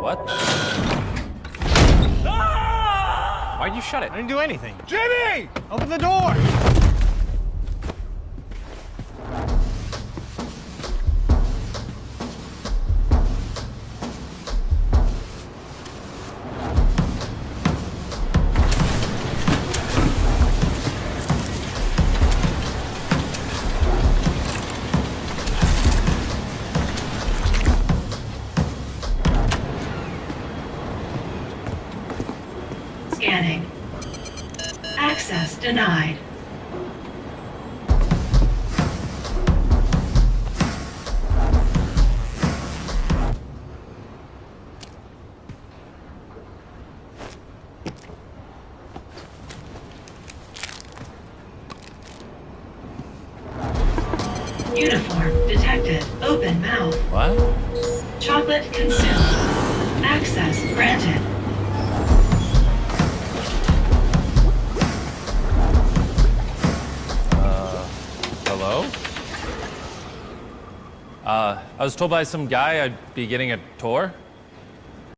What? Why'd you shut it? I didn't do anything. Jimmy! Open the door! Scanning. Access denied. Uniform detected. Open mouth. What? Chocolate consumed. Access granted. Hello? I was told by some guy I'd be getting a tour.